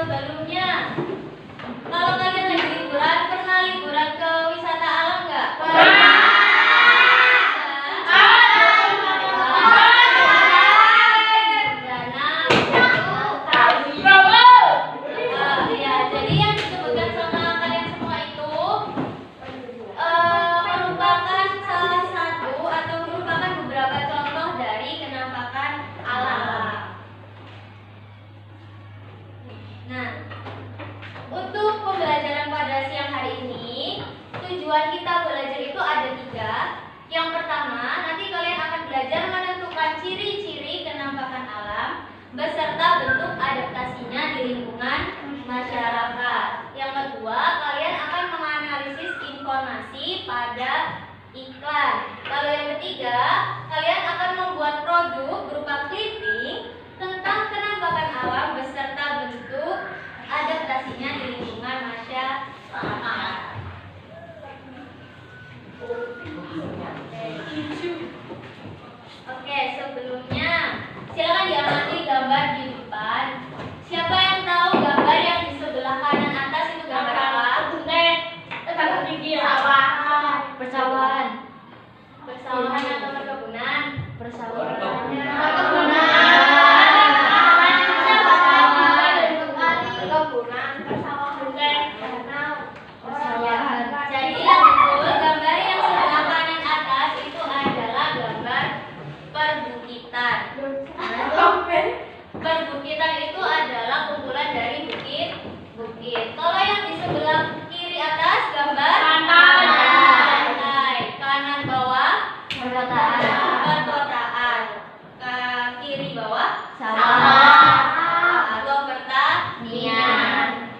sebelumnya, kalau kalian lagi liburan, pernah liburan ke wisata alam nggak? Pernah. Nah, untuk pembelajaran pada siang hari ini, tujuan kita belajar itu ada 3. Yang pertama, nanti kalian akan belajar menentukan ciri-ciri kenampakan alam beserta bentuk adaptasinya di lingkungan masyarakat. Yang kedua, kalian akan menganalisis informasi pada iklan. Lalu yang ketiga, kalian akan membuat produk berupa clipping tentang kenampakan alam beserta bentuk adaptasinya di lingkungan masyarakat. Oke, sebelumnya silakan diamati gambar di depan. Siapa yang tahu gambar yang di sebelah kanan atas itu gambar apa? Persawahan. Persawahan atau perkebunan? Perkebunan. Jadi yang betul, gambar yang sebelah kanan atas itu adalah gambar perbukitan. Perbukitan itu adalah kumpulan dari bukit-bukit. Kalau yang di sebelah kiri atas gambar pantai. Kanan bawah perkotaan. Kiri bawah sawah atau pertanian.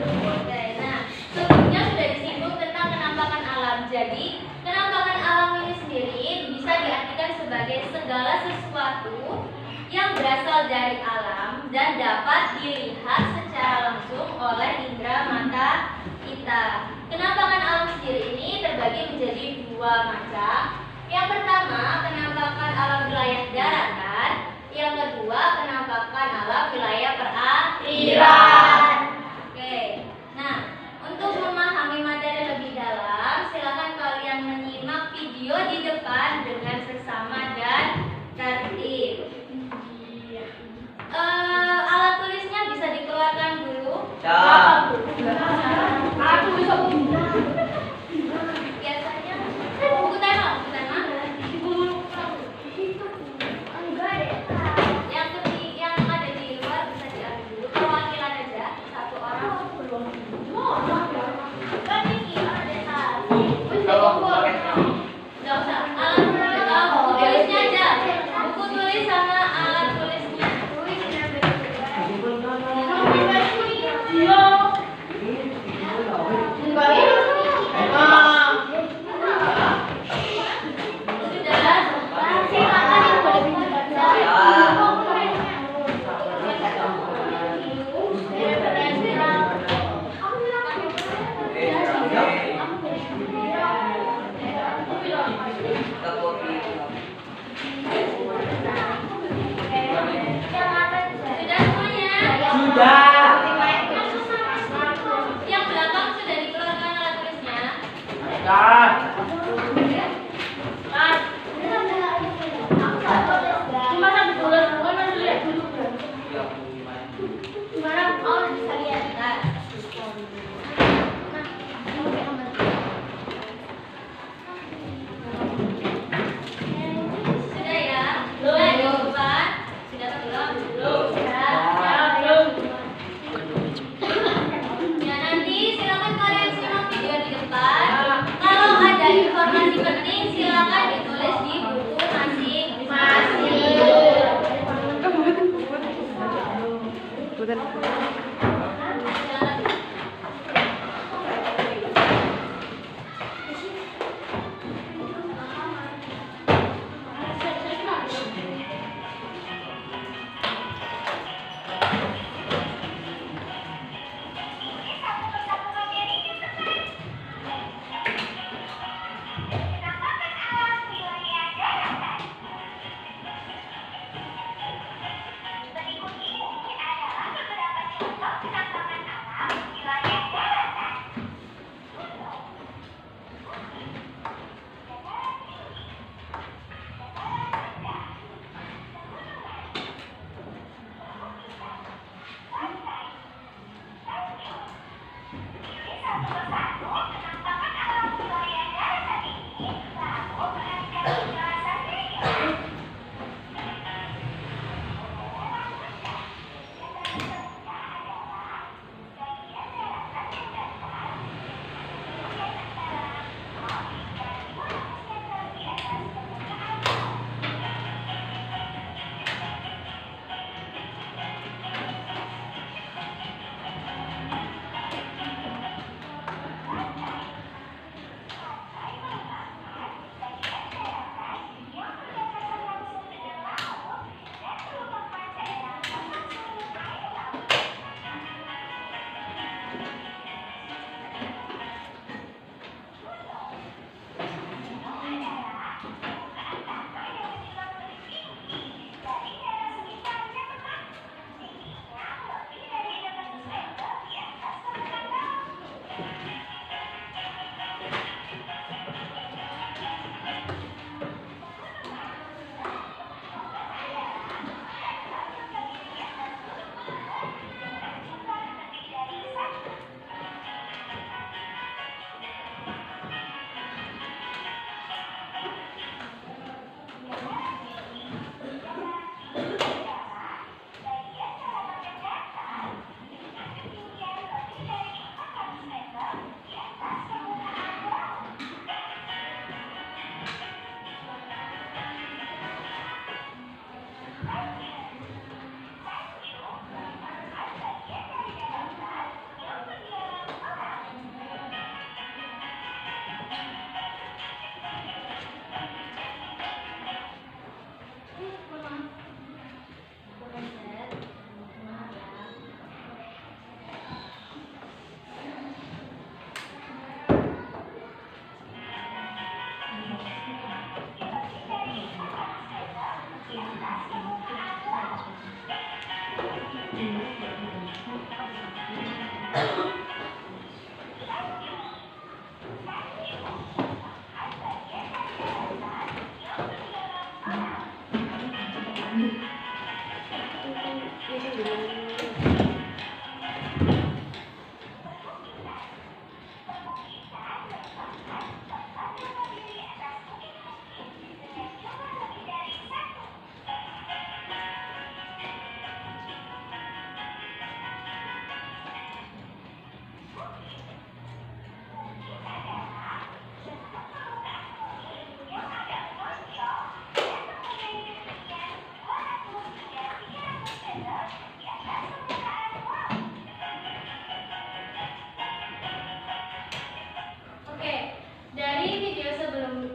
Oke, nah sebelumnya sudah disinggung tentang kenampakan alam. Jadi kenampakan alam ini sendiri bisa diartikan sebagai segala sesuatu yang berasal dari alam dan dapat dilihat secara langsung oleh indera mata kita. Kenampakan alam sendiri ini terbagi menjadi 2 macam. Yang pertama, kenampakan alam wilayah daratan. Yang kedua, kenampakan alam wilayah perairan. Oke, nah untuk memahami materi lebih dalam, silakan kalian menyimak video di depan dengan seksama dan tertib. Alat tulisnya bisa dikeluarkan dulu. Biasanya buku tema.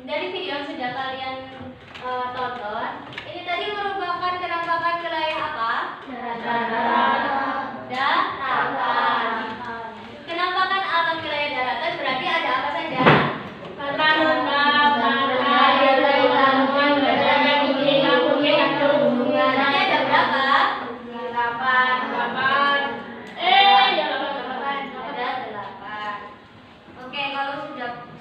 Dari video yang sudah kalian tonton, ini tadi merupakan penampakan wilayah apa? Daratan. Penampakan alam wilayah daratan berarti ada apa saja? Berarti ada berapa? Ada 8. Oke, kalau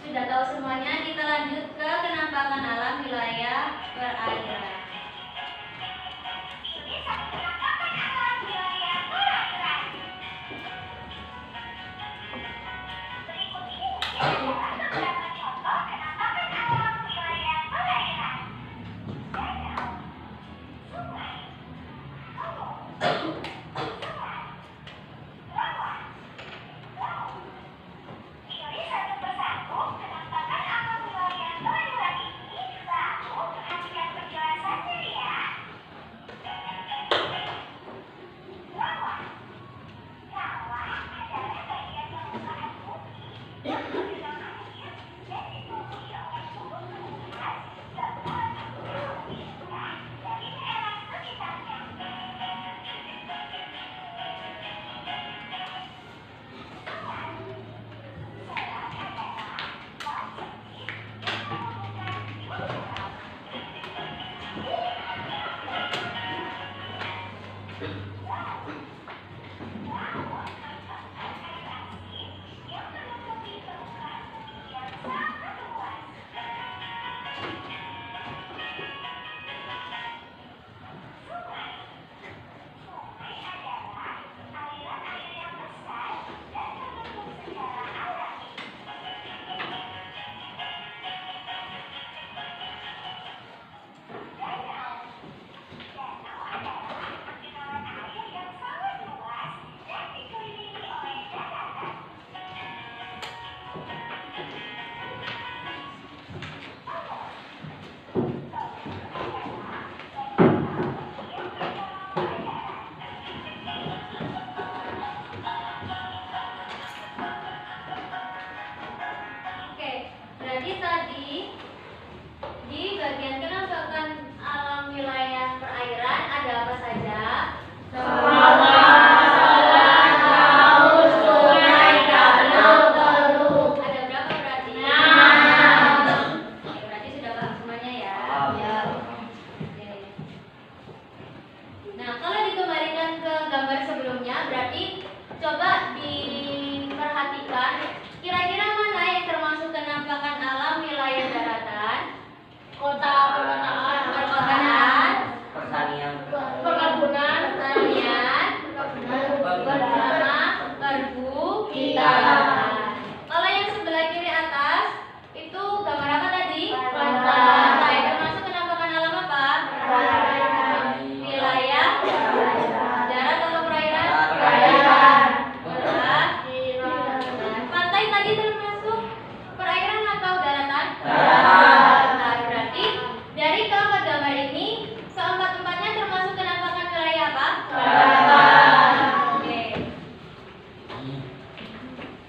sudah tahu semuanya, kita lanjut ke penampakan alam wilayah perairan. Berarti tadi di bagian penampakan alam wilayah perairan ada apa saja? Laut, sungai, danau, teluk. Ada berapa berarti? 6. Oke, berarti sudah paham semuanya ya? Ya. Oke. Nah, kalau dikembalikan ke gambar sebelumnya, berarti coba diperhatikan kira-kira mana yang termasuk penampakan alam wilayah daratan? Perkotaan, Perkebunan, sama perbukitan. Kalau yang sebelah kiri atas itu gambar apa tadi? Pantai. Termasuk penampakan alam apa? Wilayah darat atau perairan? Pantai tadi termasuk perairan atau daratan? Nah, berarti dari keempat gambar ini, keempat-empatnya termasuk penampakan wilayah apa? Oke.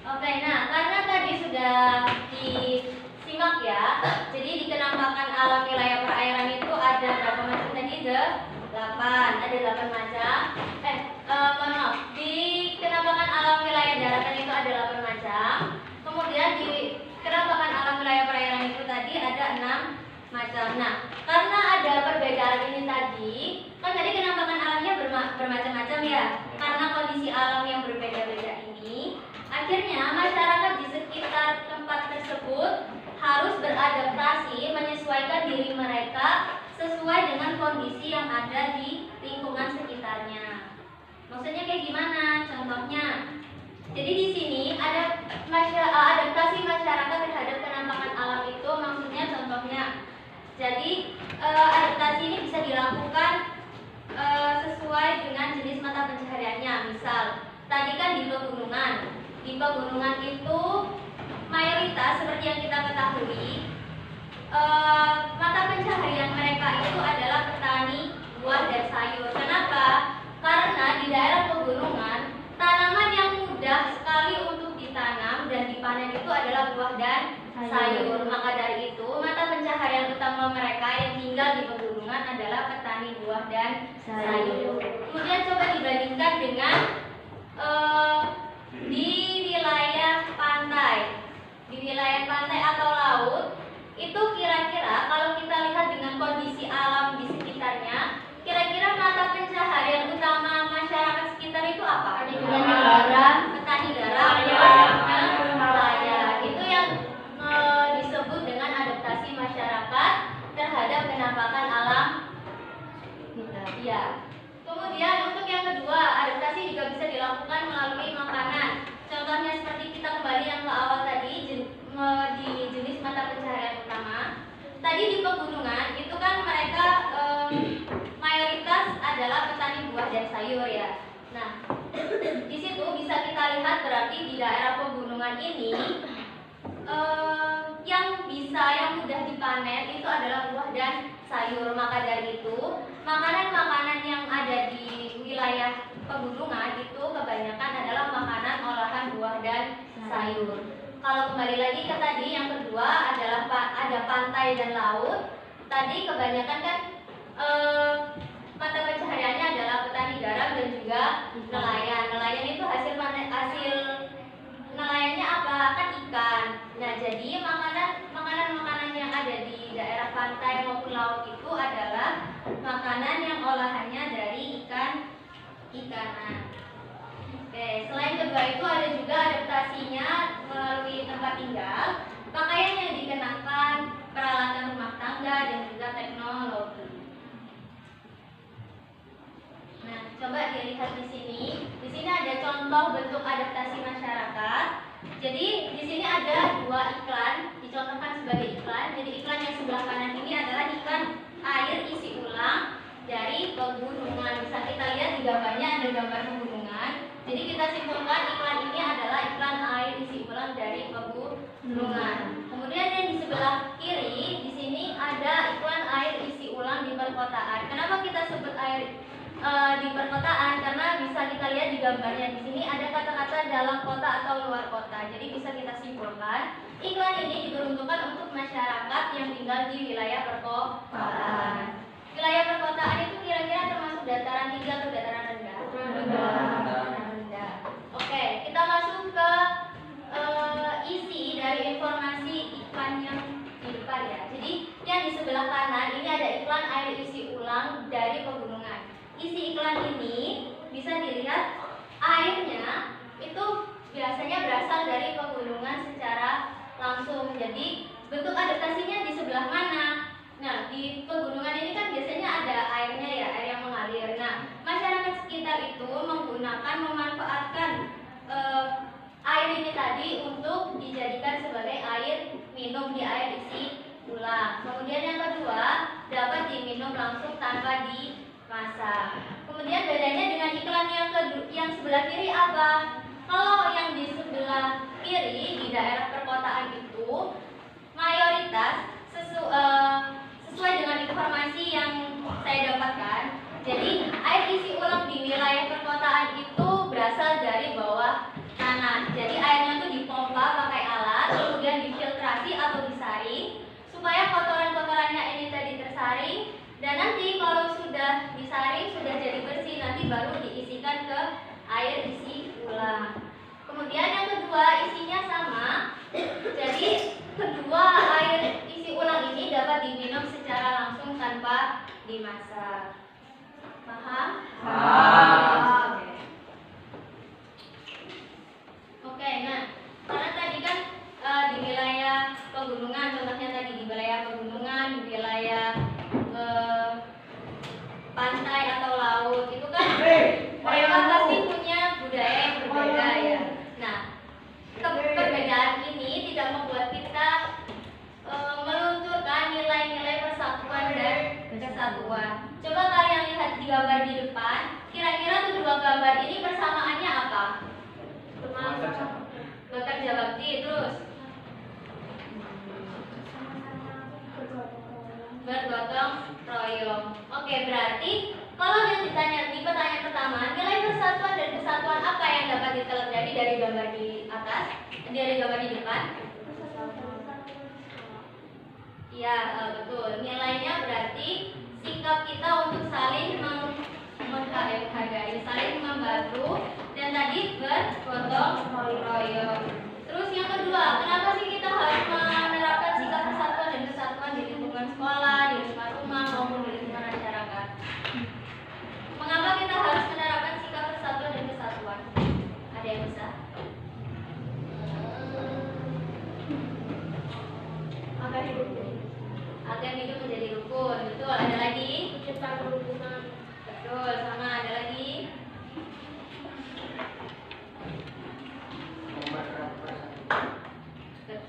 Oke, nah karena tadi sudah disimak ya, jadi di penampakan alam wilayah perairan itu ada berapa macam tadi? 8. Ada 8 macam. Mohon maaf. Di penampakan alam wilayah daratan itu ada 8 macam. Kemudian di penampakan alam wilayah perairan itu tadi ada 6 macam. Nah, karena ada perbedaan ini tadi, kan tadi penampakan alamnya bermacam-macam ya. Karena kondisi alam yang berbeda-beda ini, akhirnya masyarakat di sekitar tempat tersebut harus beradaptasi menyesuaikan diri mereka sesuai dengan kondisi yang ada di lingkungan sekitarnya. Maksudnya kayak gimana? Contohnya, jadi di sini ada adaptasi masyarakat terhadap penampakan alam itu, maksudnya contohnya. Jadi adaptasi ini bisa dilakukan sesuai dengan jenis mata pencahariannya. Misal, tadi kan di pegunungan. Di pegunungan itu mayoritas seperti yang kita ketahui, mata pencaharian mereka itu adalah petani buah dan sayur. Kenapa? Karena di daerah pegunungan tanaman yang mudah sekali untuk ditanam dan dipanen itu adalah buah dan sayur. Maka dari itu mata pencaharian utama mereka yang tinggal di pegunungan adalah petani buah dan sayur. Kemudian coba dibandingkan dengan di wilayah pantai. Di wilayah pantai atau laut, itu kira-kira kalau kita lihat dengan kondisi alam di sekitarnya, kira-kira mata pencaharian utama masyarakat sekitar itu apa? Petani garam, nelayan. Itu yang disebut dengan adaptasi masyarakat terhadap penampakan alam. Ya. Kemudian untuk yang kedua, adaptasi juga bisa dilakukan melalui makanan. Contohnya seperti kita kembali yang ke awal tadi, di jenis mata pencaharian utama. Tadi di pegunungan itu kan mereka mayoritas adalah petani buah dan sayur ya. Nah, di situ bisa kita lihat berarti di daerah pegunungan ini yang mudah dipanen itu adalah buah dan sayur. Maka dari itu makanan-makanan yang ada di wilayah pegunungan itu kebanyakan adalah makanan olahan buah dan sayur. Kalau kembali lagi ke tadi yang kedua adalah ada pantai dan laut. Tadi kebanyakan kan mata pencahariannya adalah petani garam dan juga nelayan. Nelayan itu hasil nelayannya apa? Kan ikan. Nah, jadi makanan yang ada di daerah pantai maupun laut itu adalah makanan yang olahannya dari ikanan. Oke, selain kedua itu ada juga adaptasinya melalui tempat tinggal, pakaian yang dikenakan, peralatan rumah tangga dan juga teknologi. Nah, coba dilihat di sini. Di sini ada contoh bentuk adaptasi masyarakat. Jadi di sini ada dua iklan, dicontohkan sebagai iklan. Jadi iklan yang sebelah kanan ini adalah iklan air isi ulang dari pegunungan. Bisa kita lihat di gambarnya ada gambar pegunungan. Jadi kita simpulkan iklan ini adalah iklan air isi ulang dari pegunungan. Kemudian yang di sebelah kiri di sini ada iklan air isi ulang di perkotaan. Kenapa kita sebut air di perkotaan? Karena bisa kita lihat di gambarnya di sini ada kata-kata dalam kota atau luar kota. Jadi bisa kita simpulkan iklan ini diperuntukkan untuk masyarakat yang tinggal di wilayah perkotaan. Wilayah perkotaan itu kira-kira termasuk dataran tinggi atau dataran rendah? Rendah. Oke, kita masuk ke isi dari informasi iklan yang di depan ya. Jadi yang di sebelah kanan ini ada iklan air isi ulang dari pegunungan. Isi iklan ini bisa dilihat airnya itu biasanya berasal dari pegunungan secara langsung. Jadi bentuk adaptasinya di sebelah mana? Nah, di pegunungan ini kan biasanya ada airnya ya, air yang mengalir. Nah, masyarakat sekitar itu memanfaatkan air ini tadi untuk dijadikan sebagai air minum di air isi ulang. Kemudian yang kedua, dapat diminum langsung tanpa dimasak. Kemudian bedanya dengan iklan yang sebelah kiri apa? Kalau yang di sebelah kiri di daerah perkotaan itu mayoritas sesuai dengan informasi yang saya dapatkan. Jadi air isi ulang di wilayah perkotaan itu berasal dari bawah tanah. Jadi airnya itu dipompa pakai alat, kemudian difiltrasi atau disaring supaya kotoran-kotorannya ini tadi tersaring, dan nanti kalau sudah disaring sudah jadi bersih, nanti baru diisikan ke air isi ulang. Kemudian yang kedua isinya sama. Jadi kedua air isi ulang ini dapat diminum secara langsung tanpa dimasak. Paham? Paham. Oke, nah karena tadi kan di wilayah pegunungan, contohnya tadi di wilayah pegunungan, di wilayah pantai atau laut, itu kan mereka pasti punya budaya yang berbeda ya. Nah, perbedaan ini tidak membuat kita melunturkan nilai-nilai persatuan dan kesatuan. Coba kalian lihat di gambar di depan, kira-kira kedua gambar ini persamaannya apa? Bekerja bakti, terus bergotong royong. Oke, berarti kalau yang ditanya di pertanyaan pertama, nilai persatuan dan kesatuan apa yang dapat ditelajari dari gambar di atas, dari gambar di depan? Ya, betul. Nilainya berarti sikap kita untuk saling menghargai, saling membantu, dan tadi bergotong royong. Terus yang kedua, kenapa sih kita harus menerapkan sikap persatuan dan kesatuan di lingkungan sekolah, di lingkungan rumah, maupun di lingkungan masyarakat? Mengapa kita harus menerapkan sikap persatuan dan kesatuan? Ada yang bisa? Agar hidup menjadi rukun. Betul. Ada lagi? Menciptakan kerukunan. Betul. Sama. Ada lagi? Betul.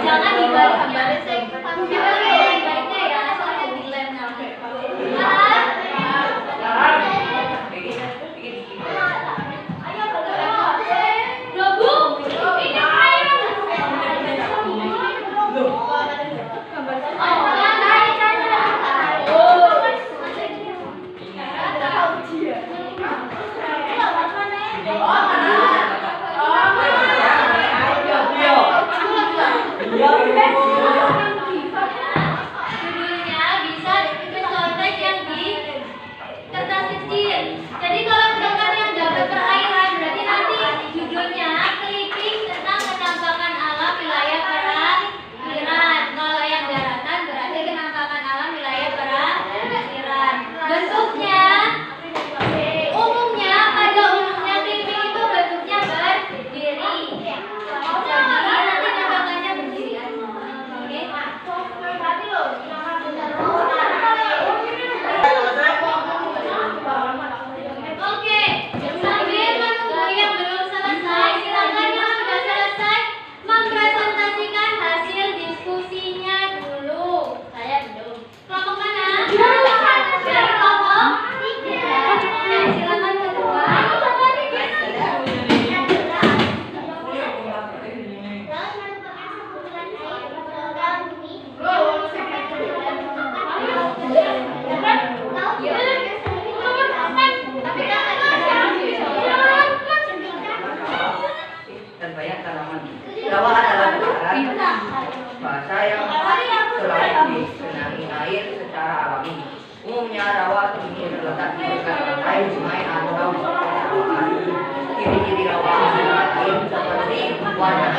Jangan dibalik baliknya ya, soalnya dilem nanti. Judulnya bisa dicontek yang di kertas kecil. Jadi kalau misalkan yang gambar perairan, berarti nanti judulnya clipping tentang penampakan alam wilayah perairan. Kalau yang daratan berarti penampakan alam wilayah perairan. Bentuknya umumnya clipping itu bentuknya berdiri. Jadi nanti penampakannya berdiri. Oke, sambil menunggu yang belum selesai, silakan yang sudah selesai mempresentasikan hasil diskusinya dulu. Saya belum. Kelompok mana? Dari kelompok 3. Oke, silakan kedua. Dan banyak tanaman. Jawa adalah negara bahasa yang selalu digenangi air secara alami. Umumnya rawa ini terletak di dekat pantai, sungai atau persawahan. Ciri-ciri rawa air seperti warna